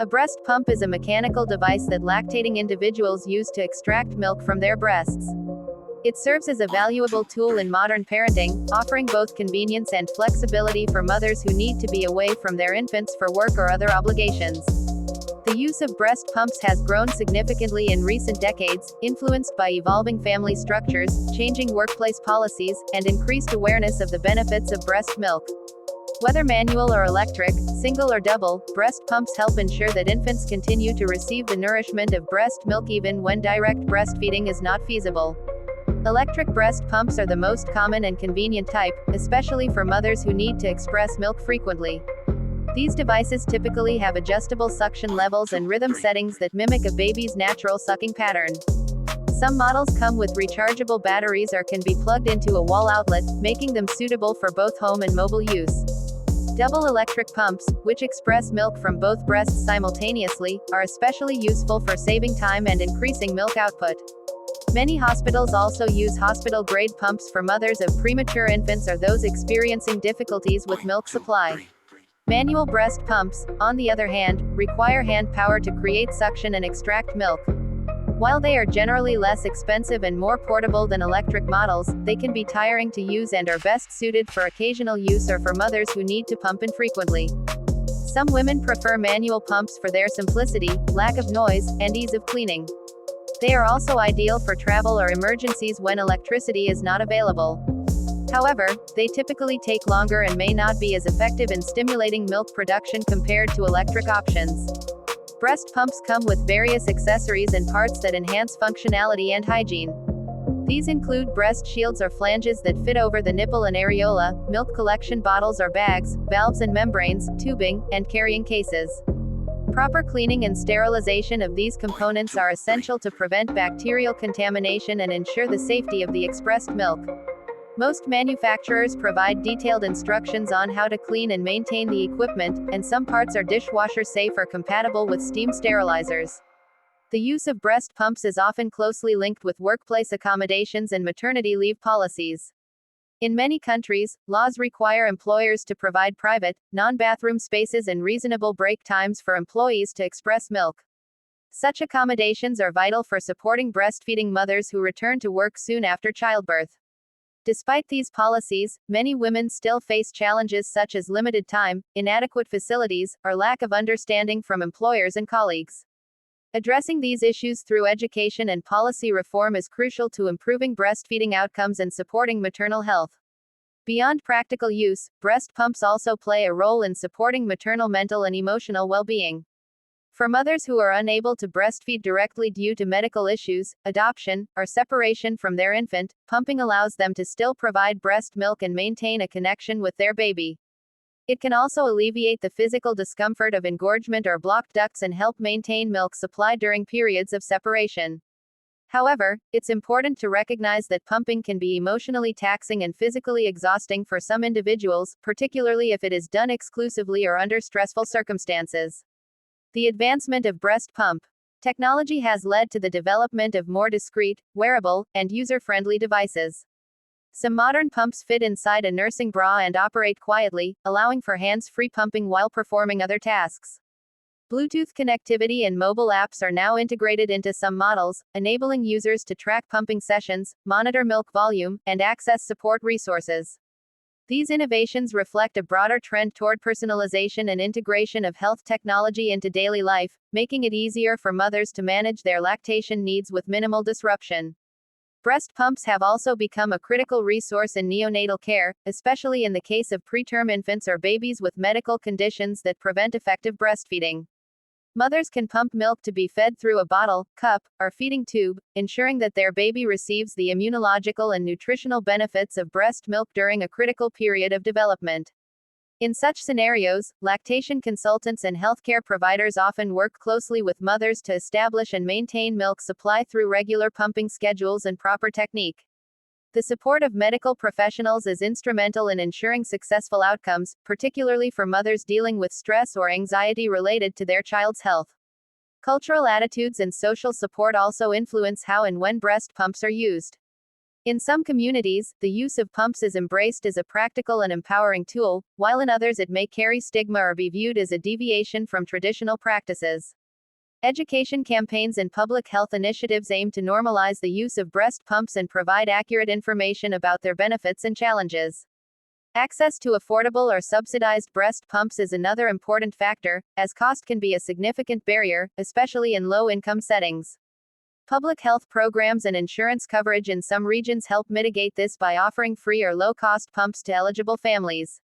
A breast pump is a mechanical device that lactating individuals use to extract milk from their breasts. It serves as a valuable tool in modern parenting, offering both convenience and flexibility for mothers who need to be away from their infants for work or other obligations. The use of breast pumps has grown significantly in recent decades, influenced by evolving family structures, changing workplace policies, and increased awareness of the benefits of breast milk. Whether manual or electric, single or double, breast pumps help ensure that infants continue to receive the nourishment of breast milk even when direct breastfeeding is not feasible. Electric breast pumps are the most common and convenient type, especially for mothers who need to express milk frequently. These devices typically have adjustable suction levels and rhythm settings that mimic a baby's natural sucking pattern. Some models come with rechargeable batteries or can be plugged into a wall outlet, making them suitable for both home and mobile use. Double electric pumps, which express milk from both breasts simultaneously, are especially useful for saving time and increasing milk output. Many hospitals also use hospital-grade pumps for mothers of premature infants or those experiencing difficulties with milk supply. Manual breast pumps, on the other hand, require hand power to create suction and extract milk. While they are generally less expensive and more portable than electric models, they can be tiring to use and are best suited for occasional use or for mothers who need to pump infrequently. Some women prefer manual pumps for their simplicity, lack of noise, and ease of cleaning. They are also ideal for travel or emergencies when electricity is not available. However, they typically take longer and may not be as effective in stimulating milk production compared to electric options. Breast pumps come with various accessories and parts that enhance functionality and hygiene. These include breast shields or flanges that fit over the nipple and areola, milk collection bottles or bags, valves and membranes, tubing, and carrying cases. Proper cleaning and sterilization of these components are essential to prevent bacterial contamination and ensure the safety of the expressed milk. Most manufacturers provide detailed instructions on how to clean and maintain the equipment, and some parts are dishwasher safe or compatible with steam sterilizers. The use of breast pumps is often closely linked with workplace accommodations and maternity leave policies. In many countries, laws require employers to provide private, non-bathroom spaces and reasonable break times for employees to express milk. Such accommodations are vital for supporting breastfeeding mothers who return to work soon after childbirth. Despite these policies, many women still face challenges such as limited time, inadequate facilities, or lack of understanding from employers and colleagues. Addressing these issues through education and policy reform is crucial to improving breastfeeding outcomes and supporting maternal health. Beyond practical use, breast pumps also play a role in supporting maternal mental and emotional well-being. For mothers who are unable to breastfeed directly due to medical issues, adoption, or separation from their infant, pumping allows them to still provide breast milk and maintain a connection with their baby. It can also alleviate the physical discomfort of engorgement or blocked ducts and help maintain milk supply during periods of separation. However, it's important to recognize that pumping can be emotionally taxing and physically exhausting for some individuals, particularly if it is done exclusively or under stressful circumstances. The advancement of breast pump technology has led to the development of more discreet, wearable, and user-friendly devices. Some modern pumps fit inside a nursing bra and operate quietly, allowing for hands-free pumping while performing other tasks. Bluetooth connectivity and mobile apps are now integrated into some models, enabling users to track pumping sessions, monitor milk volume, and access support resources. These innovations reflect a broader trend toward personalization and integration of health technology into daily life, making it easier for mothers to manage their lactation needs with minimal disruption. Breast pumps have also become a critical resource in neonatal care, especially in the case of preterm infants or babies with medical conditions that prevent effective breastfeeding. Mothers can pump milk to be fed through a bottle, cup, or feeding tube, ensuring that their baby receives the immunological and nutritional benefits of breast milk during a critical period of development. In such scenarios, lactation consultants and healthcare providers often work closely with mothers to establish and maintain milk supply through regular pumping schedules and proper technique. The support of medical professionals is instrumental in ensuring successful outcomes, particularly for mothers dealing with stress or anxiety related to their child's health. Cultural attitudes and social support also influence how and when breast pumps are used. In some communities, the use of pumps is embraced as a practical and empowering tool, while in others it may carry stigma or be viewed as a deviation from traditional practices. Education campaigns and public health initiatives aim to normalize the use of breast pumps and provide accurate information about their benefits and challenges. Access to affordable or subsidized breast pumps is another important factor, as cost can be a significant barrier, especially in low-income settings. Public health programs and insurance coverage in some regions help mitigate this by offering free or low-cost pumps to eligible families.